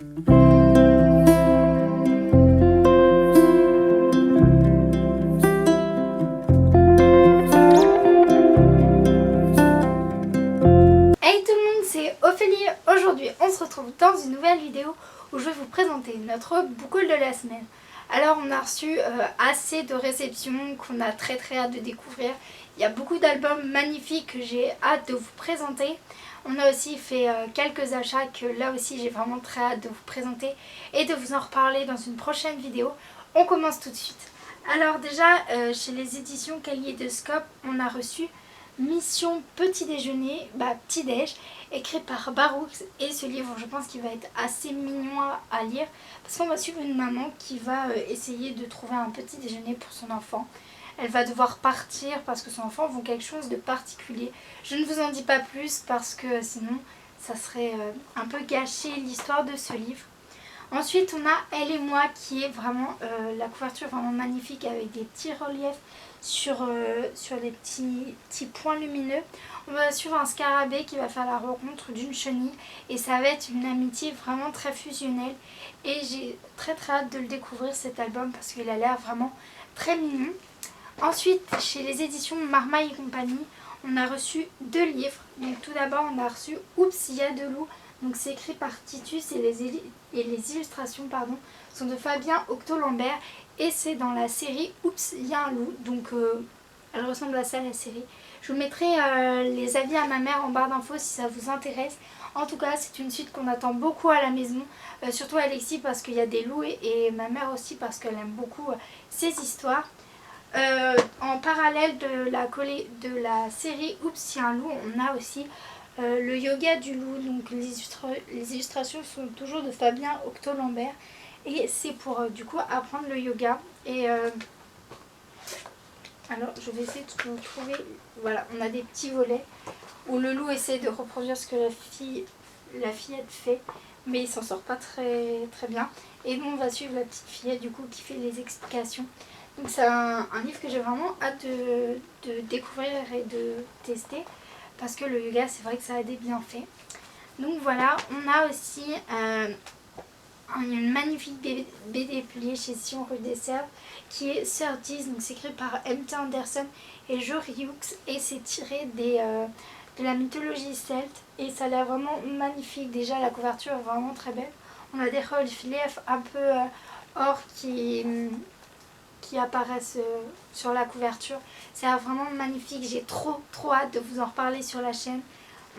Hey tout le monde, c'est Ophélie. Aujourd'hui on se retrouve dans une nouvelle vidéo où je vais vous présenter notre book haul de la semaine. Alors on a reçu assez de réceptions qu'on a très hâte de découvrir. Il y a beaucoup d'albums magnifiques que j'ai hâte de vous présenter. On a aussi fait quelques achats que là aussi j'ai vraiment très hâte de vous présenter et de vous en reparler dans une prochaine vidéo. On commence tout de suite. Alors déjà chez les éditions Kaléidoscope, on a reçu Mission Petit Déjeuner, Petit Déj, écrit par Baroux. Et ce livre, je pense qu'il va être assez mignon à lire parce qu'on va suivre une maman qui va essayer de trouver un petit déjeuner pour son enfant. Elle va devoir partir parce que son enfant veut quelque chose de particulier. Je ne vous en dis pas plus parce que sinon ça serait un peu gâcher l'histoire de ce livre. Ensuite on a Elle et moi qui est vraiment la couverture vraiment magnifique avec des petits reliefs sur les petits points lumineux. On va suivre un scarabée qui va faire la rencontre d'une chenille et ça va être une amitié vraiment très fusionnelle et j'ai très hâte de le découvrir cet album parce qu'il a l'air vraiment très mignon. Ensuite chez les éditions Marmaille et compagnie on a reçu 2 livres. Donc tout d'abord on a reçu Oups, il y a de loup. Donc c'est écrit par Titus et les illustrations sont de Fabien Octolambert et c'est dans la série Oups, il y a un loup. Donc elle ressemble à ça la série. Je vous mettrai les avis à ma mère en barre d'infos si ça vous intéresse. En tout cas c'est une suite qu'on attend beaucoup à la maison, surtout Alexis parce qu'il y a des loups et ma mère aussi parce qu'elle aime beaucoup ces histoires. En parallèle de la série Oups, il y a un loup, on a aussi le yoga du loup. Donc les illustrations sont toujours de Fabien Octolambert et c'est pour du coup apprendre le yoga. Et alors je vais essayer de vous trouver. Voilà, on a des petits volets où le loup essaie de reproduire ce que la fillette fait, mais il s'en sort pas très bien. Et nous on va suivre la petite fillette du coup qui fait les explications. Donc c'est un livre que j'ai vraiment hâte de découvrir et de tester parce que le yoga c'est vrai que ça a des bienfaits. Donc voilà, on a aussi une magnifique BD publiée chez Sion Rue des Serves qui est Sœur 10, donc c'est écrit par M.T. Anderson et Jo Rioux et c'est tiré de la mythologie celte et ça a l'air vraiment magnifique. Déjà la couverture est vraiment très belle. On a des reliefs un peu or qui apparaissent sur la couverture. C'est vraiment magnifique, j'ai trop hâte de vous en reparler sur la chaîne.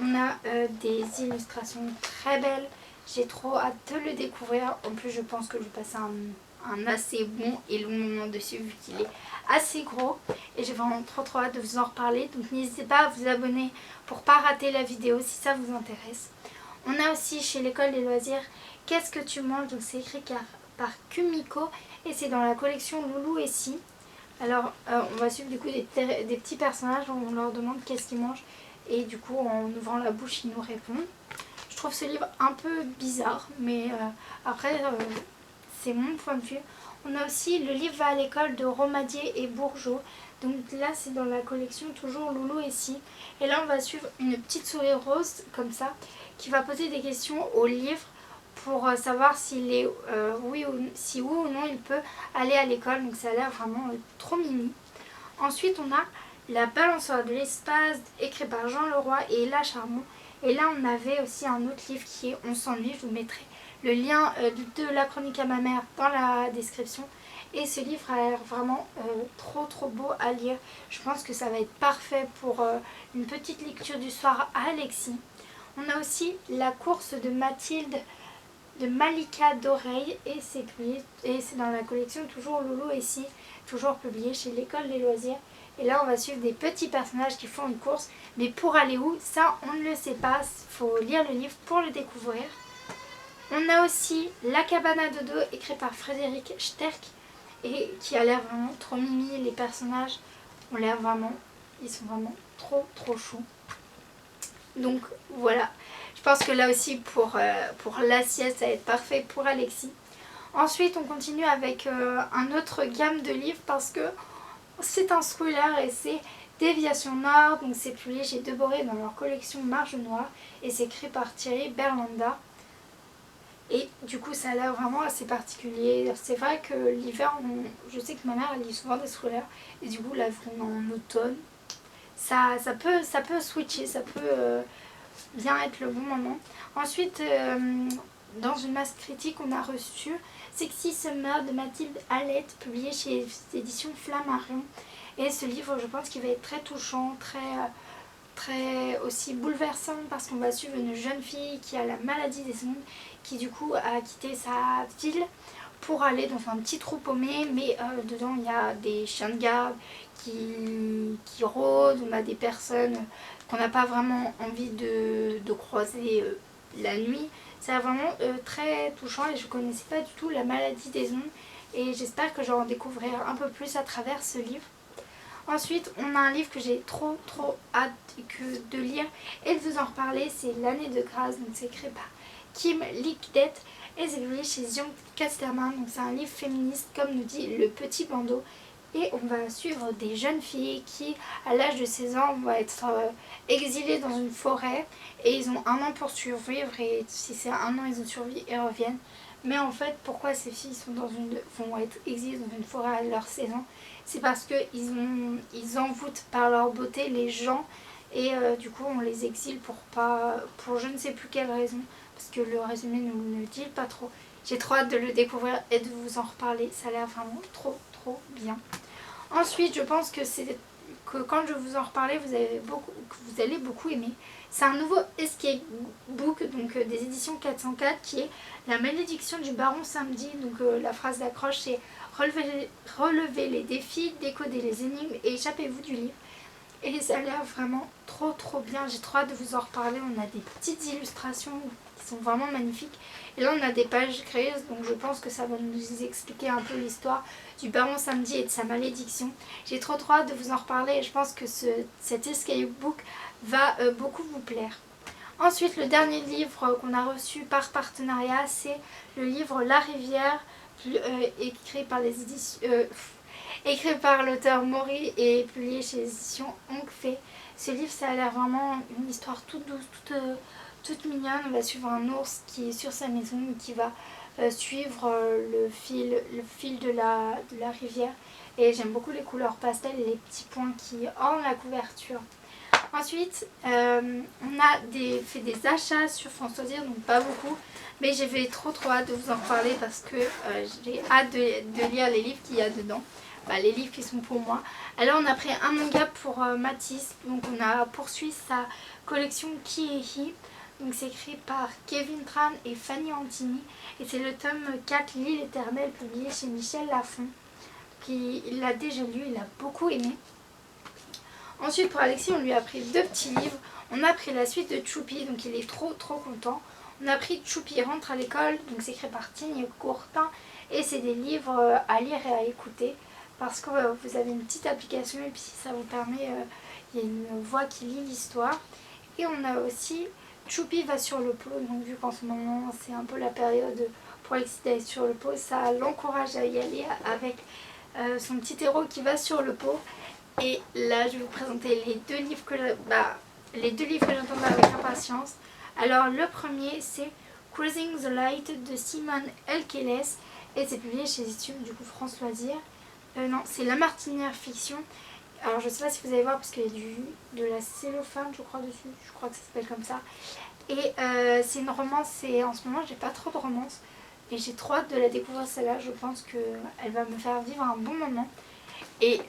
On a des illustrations très belles, j'ai trop hâte de le découvrir. En plus je pense que je vais passer un assez bon et long moment dessus vu qu'il est assez gros et j'ai vraiment trop hâte de vous en reparler. Donc n'hésitez pas à vous abonner pour pas rater la vidéo si ça vous intéresse. On a aussi chez l'école des loisirs Qu'est-ce que tu manges, donc c'est écrit par Kumiko et c'est dans la collection Loulou et Si. Alors on va suivre du coup des petits personnages, on leur demande qu'est-ce qu'ils mangent et du coup en ouvrant la bouche ils nous répondent. Je trouve ce livre un peu bizarre mais après c'est mon point de vue. On a aussi le livre Va à l'école de Romadier et Bourgeot. Donc là c'est dans la collection toujours Loulou et Si. Et là on va suivre une petite souris rose comme ça qui va poser des questions au livre pour savoir s'il est oui ou non il peut aller à l'école. Donc ça a l'air vraiment trop mimi. Ensuite on a La balançoire de l'espace écrit par Jean Leroy et Ella Charmont. Et là on avait aussi un autre livre qui est On s'ennuie. Je vous mettrai le lien de la chronique à ma mère dans la description. Et ce livre a l'air vraiment trop beau à lire. Je pense que ça va être parfait pour une petite lecture du soir à Alexis. On a aussi La course de Mathilde de Malika d'Oreille et c'est dans la collection toujours Loulou et Si, toujours publié chez l'école des loisirs. Et là on va suivre des petits personnages qui font une course, mais pour aller où, ça on ne le sait pas, il faut lire le livre pour le découvrir. On a aussi La cabane à dodo écrit par Frédéric Sterck et qui a l'air vraiment trop mimi. Les personnages ont l'air vraiment, ils sont vraiment trop choux. Donc voilà, je pense que là aussi pour l'assiette ça va être parfait pour Alexis. Ensuite on continue avec un autre gamme de livres parce que c'est un thriller et c'est Déviation Noire. Donc c'est publié chez Deboré dans leur collection Marge Noire et c'est écrit par Thierry Berlanda. Et du coup ça a l'air vraiment assez particulier. C'est vrai que l'hiver, je sais que ma mère elle lit souvent des thrillers et du coup là on est en automne, ça peut switcher, ça peut bien être le bon moment. Ensuite, dans une masse critique, on a reçu Sexy Summer de Mathilde Hallette, publié chez les éditions Flammarion. Et ce livre, je pense qu'il va être très touchant, très aussi bouleversant, parce qu'on va suivre une jeune fille qui a la maladie des ondes, qui du coup a quitté sa ville pour aller dans un petit trou paumé, mais dedans il y a des chiens de garde qui rôdent, on a des personnes qu'on n'a pas vraiment envie de croiser la nuit. C'est vraiment très touchant et je ne connaissais pas du tout la maladie des ondes et j'espère que j'en découvrirai un peu plus à travers ce livre. Ensuite, on a un livre que j'ai trop hâte de lire et de vous en reparler, c'est L'année de grâce, donc c'est écrit par Kim Lickdet et c'est publié chez Zion Casterman. Donc c'est un livre féministe comme nous dit le petit bandeau. Et on va suivre des jeunes filles qui, à l'âge de 16 ans, vont être exilées dans une forêt. Et ils ont 1 an pour survivre. Et si c'est 1 an, ils ont survécu et reviennent. Mais en fait, pourquoi ces filles vont être exilées dans une forêt à leur 16 ans? C'est parce qu'ils envoûtent par leur beauté les gens. Et du coup, on les exile pour je ne sais plus quelle raison. Parce que le résumé ne nous le dit pas trop. J'ai trop hâte de le découvrir et de vous en reparler. Ça a l'air vraiment trop bien. Ensuite, je pense que quand je vous en reparler, vous allez beaucoup aimer. C'est un nouveau escape book donc des éditions 404 qui est La malédiction du baron samedi. Donc la phrase d'accroche c'est relevez les défis, décodez les énigmes et échappez-vous du livre. Et ça a l'air vraiment trop bien. J'ai trop hâte de vous en reparler. On a des petites illustrations qui sont vraiment magnifiques. Et là on a des pages créées, donc je pense que ça va nous expliquer un peu l'histoire du baron samedi et de sa malédiction. J'ai trop hâte de vous en reparler et je pense que cet escape book va beaucoup vous plaire. Ensuite, le dernier livre qu'on a reçu par partenariat, c'est le livre La Rivière, écrit par les éditions... écrit par l'auteur Maury et publié chez les éditions Onc-Fé. Ce livre, ça a l'air vraiment une histoire toute douce, toute mignonne. On va suivre un ours qui est sur sa maison et qui va suivre le fil de la rivière. Et j'aime beaucoup les couleurs pastel et les petits points qui ornent la couverture. Ensuite, on a fait des achats sur Françoisir, donc pas beaucoup. Mais j'avais trop hâte de vous en parler parce que j'ai hâte de lire les livres qu'il y a dedans. Les livres qui sont pour moi. Alors on a pris un manga pour Mathis, donc on a poursuivi sa collection Kiehi. Donc c'est écrit par Kevin Tran et Fanny Antini et c'est le tome 4 L'île éternelle publié chez Michel Lafon. Il l'a déjà lu, il a beaucoup aimé. Ensuite pour Alexis on lui a pris 2 petits livres. On a pris la suite de Choupi, donc il est trop content. On a pris Choupi rentre à l'école, donc c'est écrit par Tigne Courtin et c'est des livres à lire et à écouter. Parce que vous avez une petite application et puis ça vous permet, il y a une voix qui lit l'histoire. Et on a aussi Choupi va sur le pot, donc vu qu'en ce moment c'est un peu la période pour Alexis d'aller sur le pot, ça l'encourage à y aller avec son petit héros qui va sur le pot. Et là je vais vous présenter les deux livres que j'attendais avec impatience. Alors le premier c'est Cruising the Light de Simone Elkeles et c'est publié chez Études du coup France Loisirs. Non, c'est La Martinière Fiction. Alors je sais pas si vous allez voir parce qu'il y a de la cellophane je crois dessus, je crois que ça s'appelle comme ça. Et c'est une romance et en ce moment j'ai pas trop de romance. Et j'ai trop hâte de la découvrir celle-là, je pense qu'elle va me faire vivre un bon moment. Et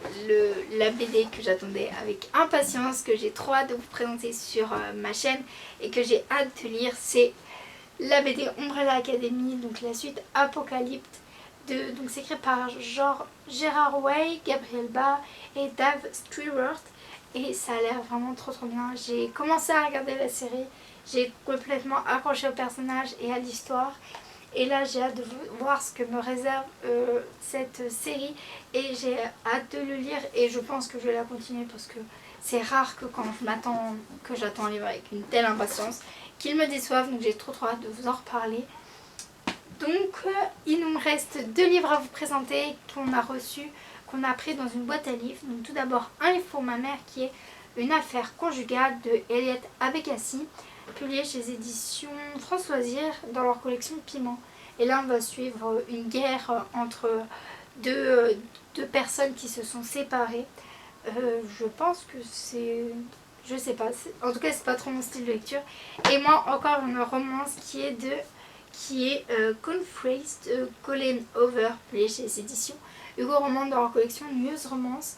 la BD que j'attendais avec impatience, que j'ai trop hâte de vous présenter sur ma chaîne et que j'ai hâte de lire, c'est la BD Umbrella Academy, donc la suite Apocalypse. Donc c'est écrit par Gérard Way, Gabriel Bas et Dave Stewart et ça a l'air vraiment trop bien. J'ai commencé à regarder la série, j'ai complètement accroché au personnage et à l'histoire et là j'ai hâte de voir ce que me réserve cette série et j'ai hâte de le lire et je pense que je vais la continuer parce que c'est rare que quand j'attends un livre avec une telle impatience qu'il me déçoive, donc j'ai trop hâte de vous en reparler. Donc il nous reste 2 livres à vous présenter qu'on a reçus, qu'on a pris dans une boîte à livres. Donc tout d'abord Un livre pour ma mère qui est une affaire conjugale de Elliot Abekassi. publié chez les éditions France Loisirs dans leur collection Piment. Et là on va suivre une guerre entre deux personnes qui se sont séparées. Je pense que c'est... Je sais pas, en tout cas c'est pas trop mon style de lecture. Et moi encore une romance qui est Confessed Colleen Over, publié chez les éditions Hugo Roman dans leur collection Muse Romance.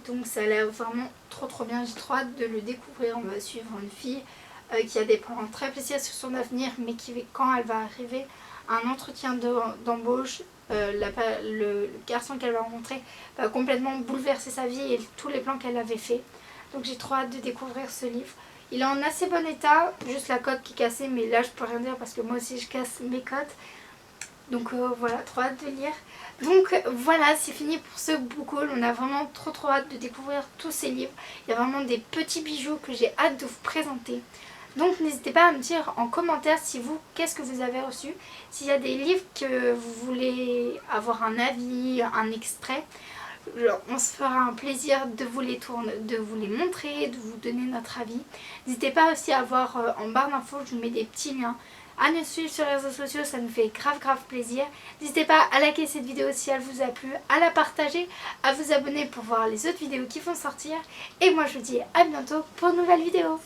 Donc ça a l'air vraiment trop bien, j'ai trop hâte de le découvrir. On va suivre une fille qui a des plans très précis sur son avenir, mais qui, quand elle va arriver à un entretien d'embauche, le garçon qu'elle va rencontrer va complètement bouleverser sa vie et tous les plans qu'elle avait fait. Donc j'ai trop hâte de découvrir ce livre. Il est en assez bon état, juste la cote qui est cassée, mais là je peux rien dire parce que moi aussi je casse mes cotes. Donc voilà, trop hâte de lire. Donc voilà, c'est fini pour ce book haul. On a vraiment trop hâte de découvrir tous ces livres. Il y a vraiment des petits bijoux que j'ai hâte de vous présenter. Donc n'hésitez pas à me dire en commentaire si vous, qu'est-ce que vous avez reçu. S'il y a des livres que vous voulez avoir un avis, un extrait. On se fera un plaisir de vous les montrer, de vous donner notre avis. N'hésitez pas aussi à voir en barre d'infos, je vous mets des petits liens. À nous suivre sur les réseaux sociaux, ça nous fait grave plaisir. N'hésitez pas à liker cette vidéo si elle vous a plu, à la partager, à vous abonner pour voir les autres vidéos qui vont sortir. Et moi je vous dis à bientôt pour une nouvelle vidéo.